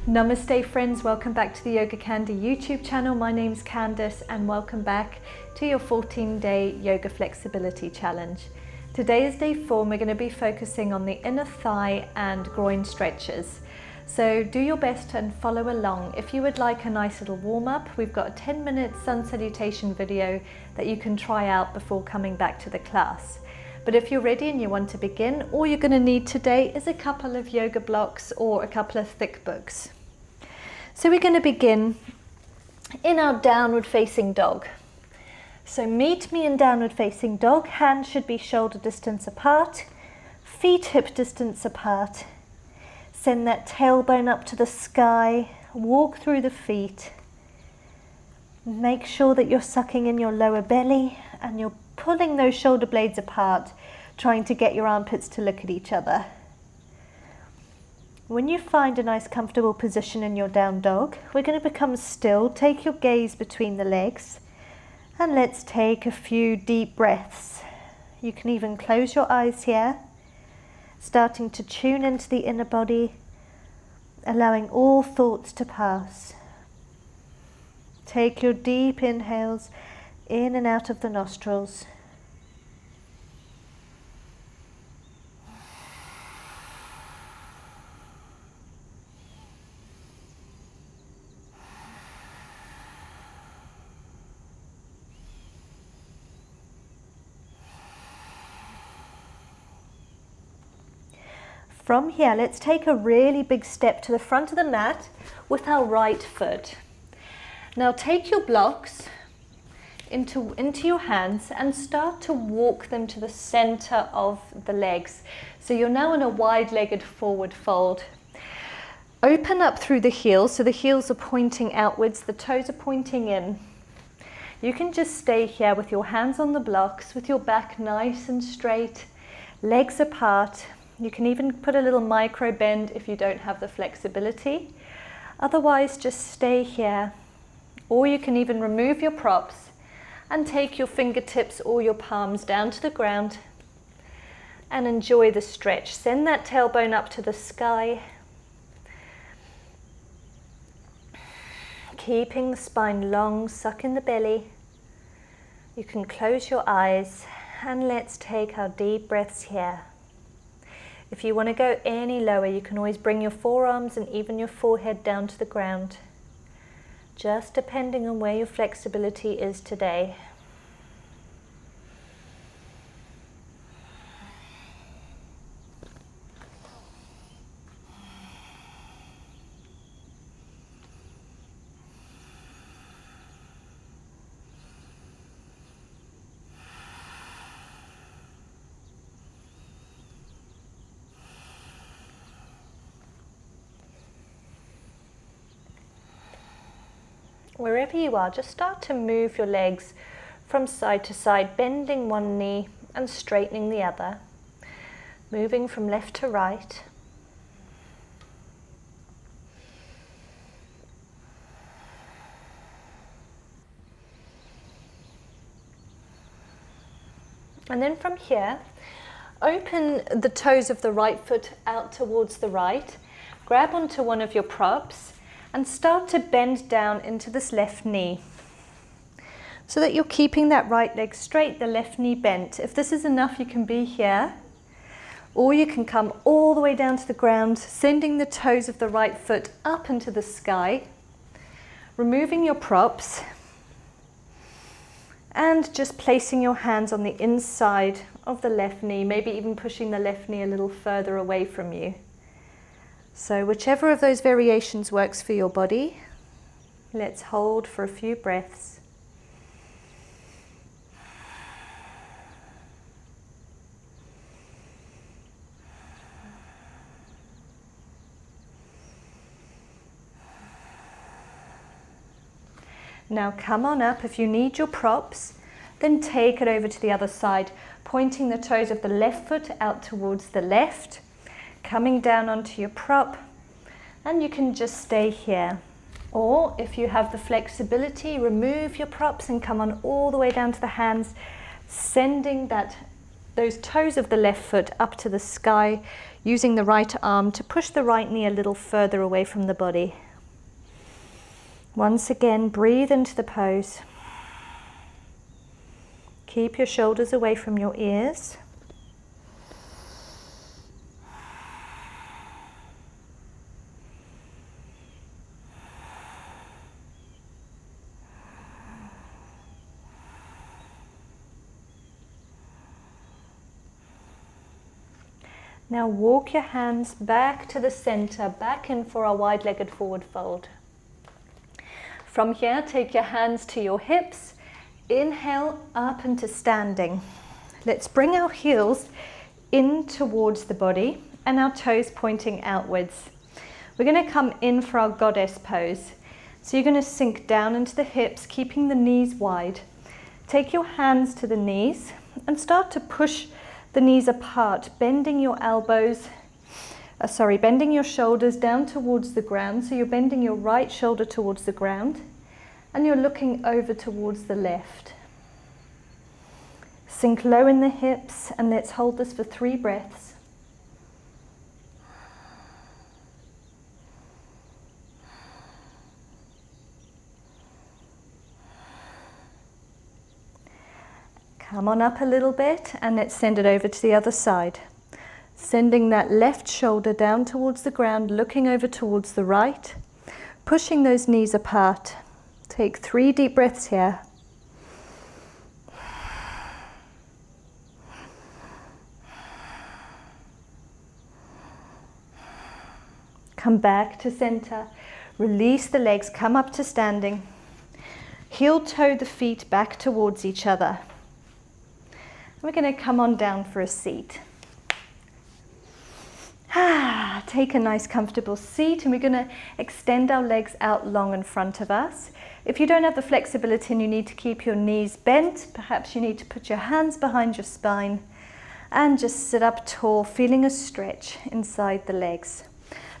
Namaste friends, welcome back to the YogaCandi YouTube channel. My name's Candace and welcome back to your 14-day yoga flexibility challenge. Today is day 4 and we're going to be focusing on the inner thigh and groin stretches. So do your best and follow along. If you would like a nice little warm-up, we've got a 10-minute sun salutation video that you can try out before coming back to the class. But if you're ready and you want to begin, all you're going to need today is a couple of yoga blocks or a couple of thick books. So we're going to begin in our downward facing dog. So meet me in downward facing dog. Hands should be shoulder distance apart, feet hip distance apart. Send that tailbone up to the sky, walk through the feet. Make sure that you're sucking in your lower belly and you're pulling those shoulder blades apart, trying to get your armpits to look at each other. When you find a nice comfortable position in your down dog, we're going to become still. Take your gaze between the legs and let's take a few deep breaths. You can even close your eyes here, starting to tune into the inner body, allowing all thoughts to pass. Take your deep inhales in and out of the nostrils. From here, let's take a really big step to the front of the mat with our right foot. Now take your blocks into your hands and start to walk them to the center of the legs. So you're now in a wide-legged forward fold. Open up through the heels, so the heels are pointing outwards, the toes are pointing in. You can just stay here with your hands on the blocks, with your back nice and straight, legs apart. You can even put a little micro bend if you don't have the flexibility. Otherwise, just stay here. Or you can even remove your props and take your fingertips or your palms down to the ground and enjoy the stretch. Send that tailbone up to the sky. Keeping the spine long, suck in the belly. You can close your eyes and let's take our deep breaths here. If you want to go any lower, you can always bring your forearms and even your forehead down to the ground, just depending on where your flexibility is today. Wherever you are, just start to move your legs from side to side, bending one knee and straightening the other, moving from left to right. And then from here, open the toes of the right foot out towards the right, grab onto one of your props, and start to bend down into this left knee so that you're keeping that right leg straight, the left knee bent. If this is enough, you can be here, or you can come all the way down to the ground, sending the toes of the right foot up into the sky, removing your props, and just placing your hands on the inside of the left knee, maybe even pushing the left knee a little further away from you. So whichever of those variations works for your body, let's hold for a few breaths. Now come on up. If you need your props, then take it over to the other side, pointing the toes of the left foot out towards the left, coming down onto your prop, and you can just stay here. Or if you have the flexibility, remove your props and come on all the way down to the hands, sending those toes of the left foot up to the sky, using the right arm to push the right knee a little further away from the body. Once again, breathe into the pose. Keep your shoulders away from your ears. Now walk your hands back to the center, back in for our wide-legged forward fold. From here, take your hands to your hips. Inhale up into standing. Let's bring our heels in towards the body and our toes pointing outwards. We're going to come in for our goddess pose. So you're going to sink down into the hips, keeping the knees wide. Take your hands to the knees and start to push the knees apart, bending your bending your shoulders down towards the ground. So you're bending your right shoulder towards the ground and you're looking over towards the left. Sink low in the hips and let's hold this for 3 breaths. Come on up a little bit and let's send it over to the other side. Sending that left shoulder down towards the ground, looking over towards the right, pushing those knees apart. Take 3 deep breaths here. Come back to center. Release the legs, come up to standing. Heel toe the feet back towards each other. We're going to come on down for a seat. Take a nice comfortable seat and we're going to extend our legs out long in front of us. If you don't have the flexibility and you need to keep your knees bent, perhaps you need to put your hands behind your spine and just sit up tall, feeling a stretch inside the legs.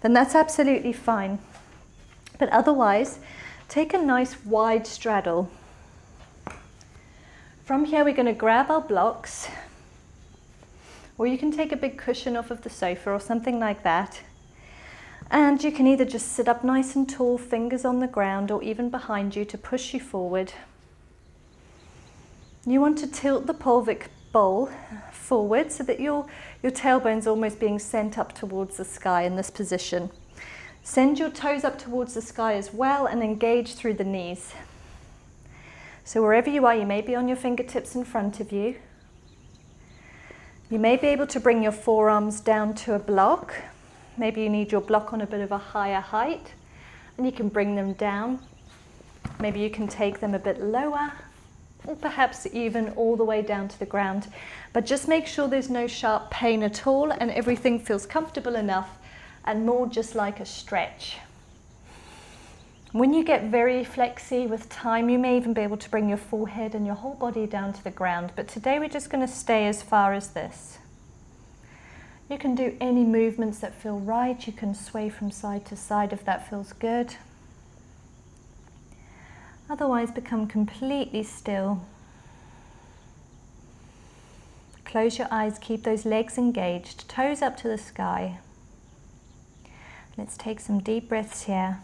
Then that's absolutely fine. But otherwise, take a nice wide straddle. From here, we're going to grab our blocks, or you can take a big cushion off of the sofa or something like that. And you can either just sit up nice and tall, fingers on the ground, or even behind you to push you forward. You want to tilt the pelvic bowl forward so that your tailbone's almost being sent up towards the sky in this position. Send your toes up towards the sky as well and engage through the knees. So wherever you are, you may be on your fingertips in front of you. You may be able to bring your forearms down to a block. Maybe you need your block on a bit of a higher height and you can bring them down. Maybe you can take them a bit lower or perhaps even all the way down to the ground. But just make sure there's no sharp pain at all and everything feels comfortable enough and more just like a stretch. When you get very flexy with time, you may even be able to bring your forehead and your whole body down to the ground. But today we're just going to stay as far as this. You can do any movements that feel right. You can sway from side to side if that feels good. Otherwise, become completely still. Close your eyes, keep those legs engaged, toes up to the sky. Let's take some deep breaths here.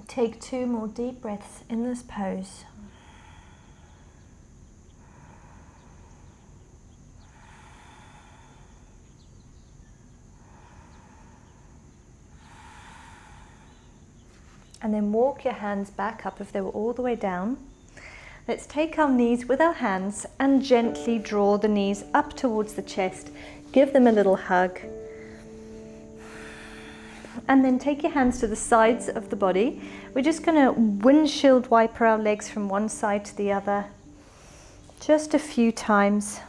Take 2 more deep breaths in this pose. And then walk your hands back up if they were all the way down. Let's take our knees with our hands and gently draw the knees up towards the chest. Give them a little hug. And then take your hands to the sides of the body. We're just going to windshield wiper our legs from one side to the other. Just a few times.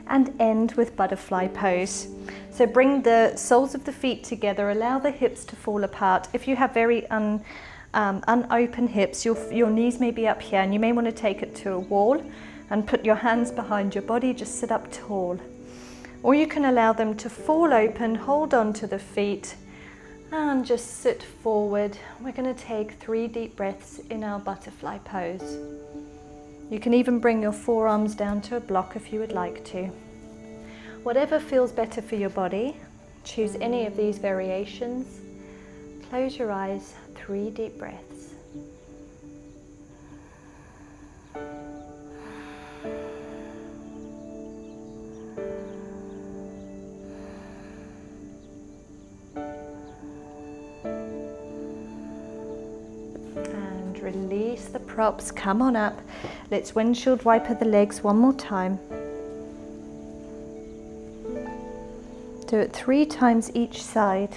And end with butterfly pose. So bring the soles of the feet together, allow the hips to fall apart. If you have very unopen hips, your knees may be up here, and you may want to take it to a wall and put your hands behind your body, just sit up tall. Or you can allow them to fall open, hold on to the feet, and just sit forward. We're going to take 3 deep breaths in our butterfly pose. You can even bring your forearms down to a block if you would like to. Whatever feels better for your body, choose any of these variations. Close your eyes, 3 deep breaths. Release the props, come on up. Let's windshield wiper the legs one more time. Do it 3 times each side.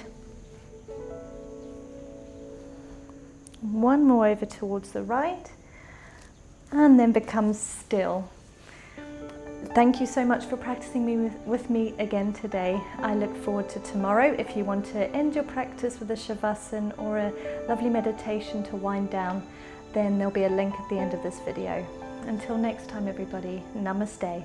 One more over towards the right, and then become still. Thank you so much for practicing with me again today. I look forward to tomorrow. If you want to end your practice with a Shavasana or a lovely meditation to wind down, then there'll be a link at the end of this video. Until next time everybody, Namaste.